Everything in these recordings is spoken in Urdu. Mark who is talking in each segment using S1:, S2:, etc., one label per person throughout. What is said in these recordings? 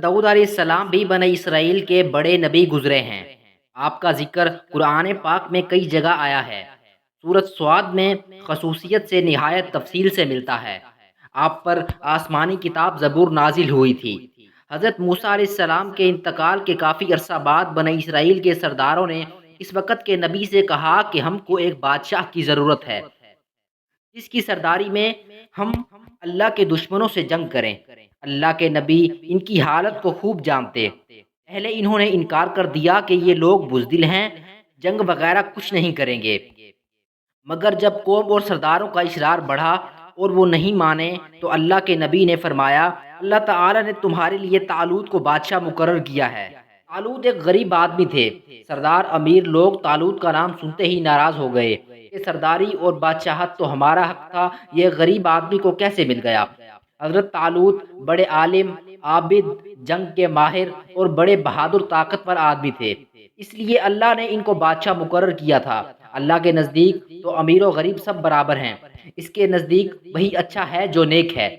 S1: داؤد علیہ السلام بھی بنی اسرائیل کے بڑے نبی گزرے ہیں۔ آپ کا ذکر قرآن پاک میں کئی جگہ آیا ہے۔ سورۃ صاد میں خصوصیت سے نہایت تفصیل سے ملتا ہے۔ آپ پر آسمانی کتاب زبور نازل ہوئی تھی۔ حضرت موسیٰ علیہ السلام کے انتقال کے کافی عرصہ بعد بنی اسرائیل کے سرداروں نے اس وقت کے نبی سے کہا کہ ہم کو ایک بادشاہ کی ضرورت ہے جس کی سرداری میں ہم اللہ کے دشمنوں سے جنگ کریں۔ اللہ کے نبی ان کی حالت کو خوب جانتے۔ پہلے انہوں نے انکار کر دیا کہ یہ لوگ بزدل ہیں، جنگ وغیرہ کچھ نہیں کریں گے، مگر جب قوم اور سرداروں کا اصرار بڑھا اور وہ نہیں مانے تو اللہ کے نبی نے فرمایا، اللہ تعالی نے تمہارے لیے طالوت کو بادشاہ مقرر کیا ہے۔ طالوت ایک غریب آدمی تھے۔ سردار امیر لوگ طالوت کا نام سنتے ہی ناراض ہو گئے کہ سرداری اور بادشاہت تو ہمارا حق تھا، یہ غریب آدمی کو کیسے مل گیا؟ حضرت طالوت بڑے عالم، عابد، جنگ کے ماہر اور بڑے بہادر طاقتور آدمی تھے، اس لیے اللہ نے ان کو بادشاہ مقرر کیا تھا۔ اللہ کے نزدیک تو امیر و غریب سب برابر ہیں، اس کے نزدیک وہی اچھا ہے جو نیک ہے۔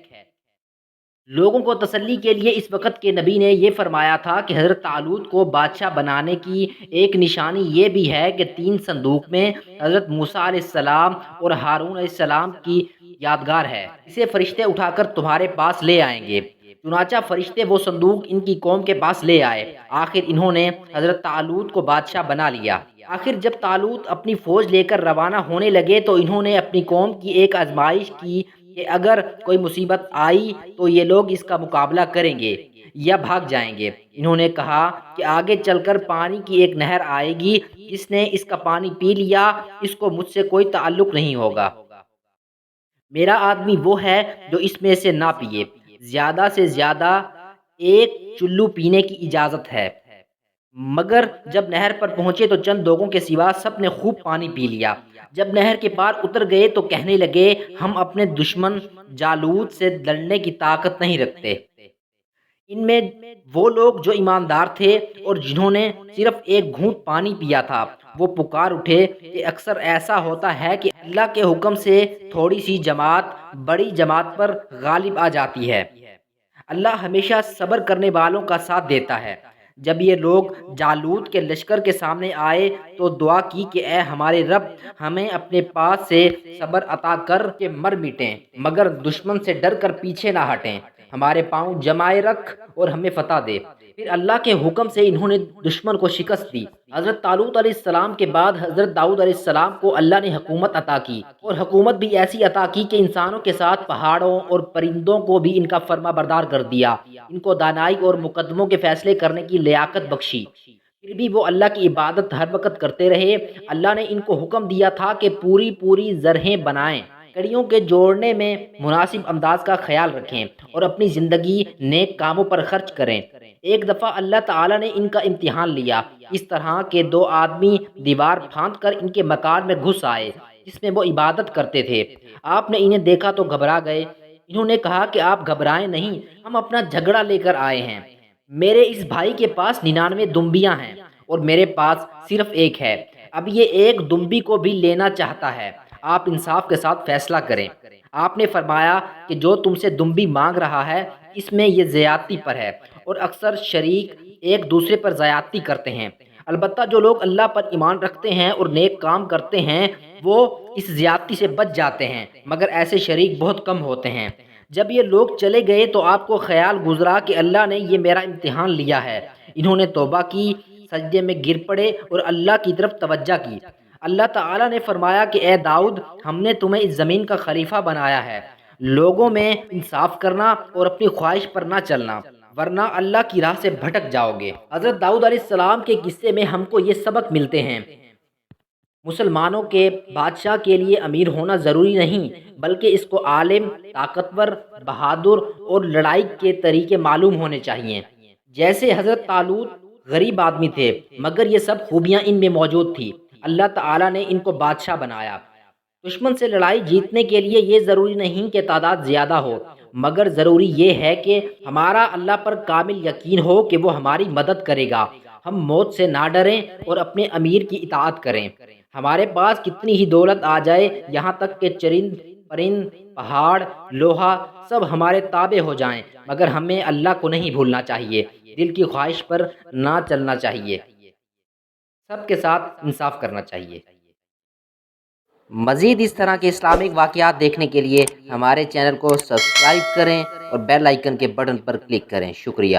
S1: لوگوں کو تسلی کے لیے اس وقت کے نبی نے یہ فرمایا تھا کہ حضرت طالوت کو بادشاہ بنانے کی ایک نشانی یہ بھی ہے کہ 3 صندوق میں حضرت موسیٰ علیہ السلام اور ہارون علیہ السلام کی یادگار ہے، اسے فرشتے اٹھا کر تمہارے پاس لے آئیں گے۔ چنانچہ فرشتے وہ صندوق ان کی قوم کے پاس لے آئے۔ آخر انہوں نے حضرت طالوت کو بادشاہ بنا لیا۔ آخر جب طالوت اپنی فوج لے کر روانہ ہونے لگے تو انہوں نے اپنی قوم کی ایک آزمائش کی کہ اگر کوئی مصیبت آئی تو یہ لوگ اس کا مقابلہ کریں گے یا بھاگ جائیں گے۔ انہوں نے کہا کہ آگے چل کر پانی کی ایک نہر آئے گی، جس نے اس کا پانی پی لیا اس کو مجھ سے کوئی تعلق نہیں ہوگا۔ میرا آدمی وہ ہے جو اس میں سے نہ پیے، زیادہ سے زیادہ 1 چلو پینے کی اجازت ہے۔ مگر جب نہر پر پہنچے تو چند لوگوں کے سوا سب نے خوب پانی پی لیا۔ جب نہر کے پار اتر گئے تو کہنے لگے، ہم اپنے دشمن جالوت سے لڑنے کی طاقت نہیں رکھتے۔ ان میں وہ لوگ جو ایماندار تھے اور جنہوں نے صرف 1 گھونٹ پانی پیا تھا وہ پکار اٹھے کہ اکثر ایسا ہوتا ہے کہ اللہ کے حکم سے تھوڑی سی جماعت بڑی جماعت پر غالب آ جاتی ہے۔ اللہ ہمیشہ صبر کرنے والوں کا ساتھ دیتا ہے۔ جب یہ لوگ جالوت کے لشکر کے سامنے آئے تو دعا کی کہ اے ہمارے رب، ہمیں اپنے پاس سے صبر عطا کر کے مر مٹیں، مگر دشمن سے ڈر کر پیچھے نہ ہٹیں، ہمارے پاؤں جمائے رکھ اور ہمیں فتح دے۔ پھر اللہ کے حکم سے انہوں نے دشمن کو شکست دی۔ حضرت طالوت علیہ السلام کے بعد حضرت داؤد علیہ السلام کو اللہ نے حکومت عطا کی، اور حکومت بھی ایسی عطا کی کہ انسانوں کے ساتھ پہاڑوں اور پرندوں کو بھی ان کا فرما بردار کر دیا، ان کو دانائی اور مقدموں کے فیصلے کرنے کی لیاقت بخشی۔ پھر بھی وہ اللہ کی عبادت ہر وقت کرتے رہے۔ اللہ نے ان کو حکم دیا تھا کہ پوری زرہیں بنائیں، کڑیوں کے جوڑنے میں مناسب انداز کا خیال رکھیں اور اپنی زندگی نیک کاموں پر خرچ کریں۔ ایک دفعہ اللہ تعالی نے ان کا امتحان لیا، اس طرح کہ 2 آدمی دیوار پھاند کر ان کے مکان میں گھس آئے جس میں وہ عبادت کرتے تھے۔ آپ نے انہیں دیکھا تو گھبرا گئے۔ انہوں نے کہا کہ آپ گھبرائیں نہیں، ہم اپنا جھگڑا لے کر آئے ہیں۔ میرے اس بھائی کے پاس 99 دمبیاں ہیں اور میرے پاس صرف 1 ہے، اب یہ 1 دمبی کو بھی لینا چاہتا ہے، آپ انصاف کے ساتھ فیصلہ کریں۔ آپ نے فرمایا کہ جو تم سے دمبی مانگ رہا ہے اس میں یہ زیادتی پر ہے، اور اکثر شریک ایک دوسرے پر زیادتی کرتے ہیں۔ البتہ جو لوگ اللہ پر ایمان رکھتے ہیں اور نیک کام کرتے ہیں وہ اس زیادتی سے بچ جاتے ہیں، مگر ایسے شریک بہت کم ہوتے ہیں۔ جب یہ لوگ چلے گئے تو آپ کو خیال گزرا کہ اللہ نے یہ میرا امتحان لیا ہے۔ انہوں نے توبہ کی، سجدے میں گر پڑے اور اللہ کی طرف توجہ کی۔ اللہ تعالیٰ نے فرمایا کہ اے داؤد، ہم نے تمہیں اس زمین کا خلیفہ بنایا ہے، لوگوں میں انصاف کرنا اور اپنی خواہش پر نہ چلنا، ورنہ اللہ کی راہ سے بھٹک جاؤ گے۔ حضرت داؤد علیہ السلام کے قصے میں ہم کو یہ سبق ملتے ہیں، مسلمانوں کے بادشاہ کے لیے امیر ہونا ضروری نہیں، بلکہ اس کو عالم، طاقتور، بہادر اور لڑائی کے طریقے معلوم ہونے چاہیے۔ جیسے حضرت طالوت غریب آدمی تھے مگر یہ سب خوبیاں ان میں موجود تھی، اللہ تعالیٰ نے ان کو بادشاہ بنایا۔ دشمن سے لڑائی جیتنے کے لیے یہ ضروری نہیں کہ تعداد زیادہ ہو، مگر ضروری یہ ہے کہ ہمارا اللہ پر کامل یقین ہو کہ وہ ہماری مدد کرے گا۔ ہم موت سے نہ ڈریں اور اپنے امیر کی اطاعت کریں، ہمارے پاس کتنی ہی دولت آ جائے، یہاں تک کہ چرند پرند، پہاڑ، لوہا سب ہمارے تابع ہو جائیں، مگر ہمیں اللہ کو نہیں بھولنا چاہیے، دل کی خواہش پر نہ چلنا چاہیے، سب کے ساتھ انصاف کرنا چاہیے۔ مزید اس طرح کے اسلامک واقعات دیکھنے کے لیے ہمارے چینل کو سبسکرائب کریں اور بیل آئیکن کے بٹن پر کلک کریں۔ شکریہ۔